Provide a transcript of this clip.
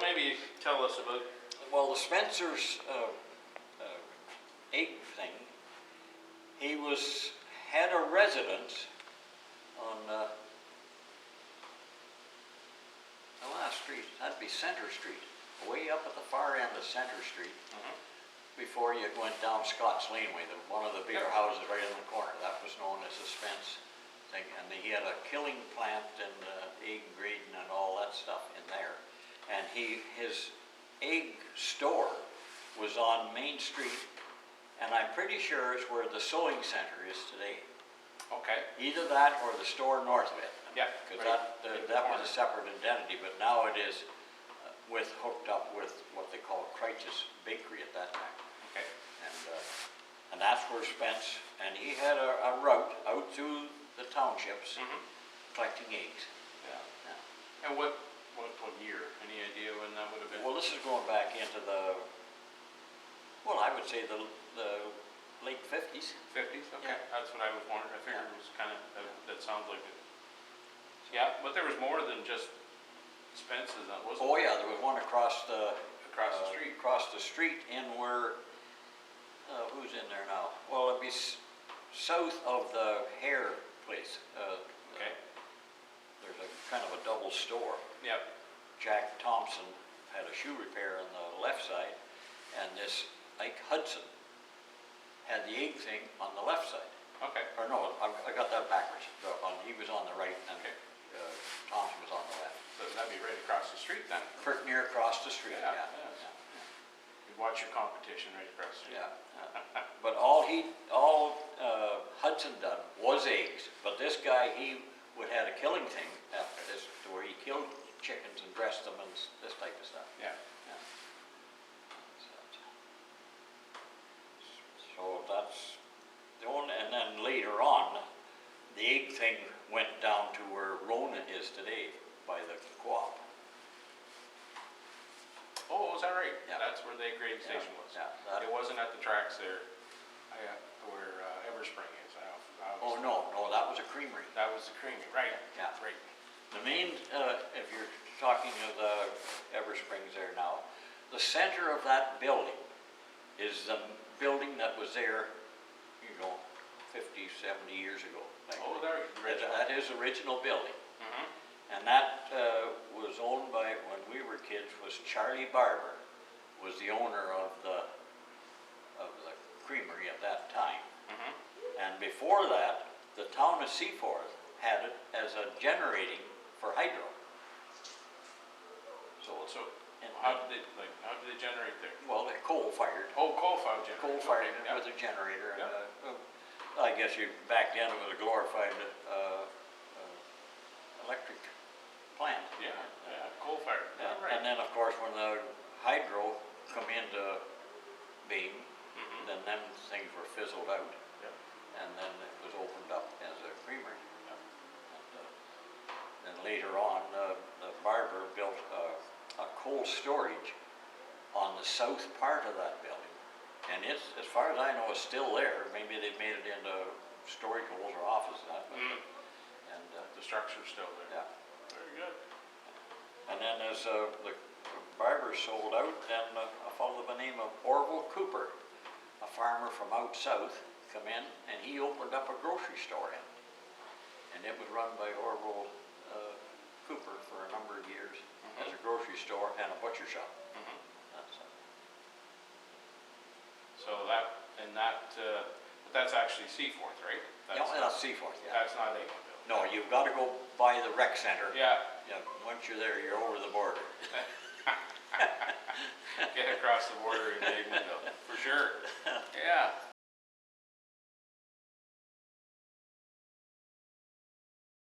Maybe tell us about. Well, the Spencer's egg thing, he had a residence on the last street, that'd be Center Street, way up at the far end of Center Street, before you went down Scott's Laneway, one of the bigger houses right in the corner. That was known as the Spence thing, and he had a killing plant and egg grading and all that stuff in there. And his egg store was on Main Street, and I'm pretty sure it's where the sewing center is today. Okay. Either that or the store north of it. Yeah. Because that was a separate identity, but now it is hooked up with what they call Kreiz's Bakery at that time. Okay. And that's where Spence, and he had a route out through the townships collecting eggs. Yeah. And what year? Any idea when that would have been? Well, this is going back into I would say the late 50s. 50s? Okay, Yeah. That's what I was wondering. I figured it was kind of, that sounds like it. Yeah, but there was more than just Spences, wasn't there? Oh yeah, there was one across the street. Across the street in where, who's in there now? Well, it'd be south of the hair place. Okay. There's a kind of a double store. Yep. Jack Thompson had a shoe repair on the left side, and this Ike Hudson had the egg thing on the left side. Okay. Or no, I got that backwards. He was on the right, and okay. Thompson was on the left. So that'd be right across the street then. Pretty near across the street. Yeah. Yeah. You watch your competition right across the street. Yeah. But all Hudson done was eggs. But this guy, he had a killing thing after this, to where he killed chickens and dressed them and this type of stuff. Yeah. So that's the only, and then later on, the egg thing went down to where Rona is today, by the co-op. Oh, is that right? Yeah. That's where the egg grading station was. Yeah. It wasn't at the tracks there, where Everspring is. Oh no, that was a creamery. That was the creamery, right? Yeah. Right. The main, if you're talking of the Eversprings there now, the center of that building is the building that was there, 50, 70 years ago. Oh, there. That is the original building. And that was owned by, when we were kids, was Charlie Barber, was the owner of the creamery at that time. And before that, the town of Seaforth had it as a generating for hydro. So how did they generate there? Well, they're coal-fired. Oh, coal-fired generator. Coal-fired okay, with a generator. Yeah. And, I guess back then it was a glorified electric plant. Yeah, coal-fired. Yeah. Right. And then, of course, when the hydro come into being, then them things were fizzled out. And then it was opened up as a creamery. And then later on, the Barber built a coal storage on the south part of that building. And it's, as far as I know, is still there. Maybe they've made it into storage holes or offices. And the structure's still there. Yeah. Very good. And then as the Barber sold out, then a fellow by the name of Orville Cooper, a farmer from out south, come in, and he opened up a grocery store in. And it was run by Orville Cooper for a number of years as a grocery store and a butcher shop. So that's actually Seaforth, right? That's Seaforth, yeah. That's not Avonville. No, you've got to go by the rec center. Yeah. Once you're there, you're over the border. Get across the border in Avonville, for sure.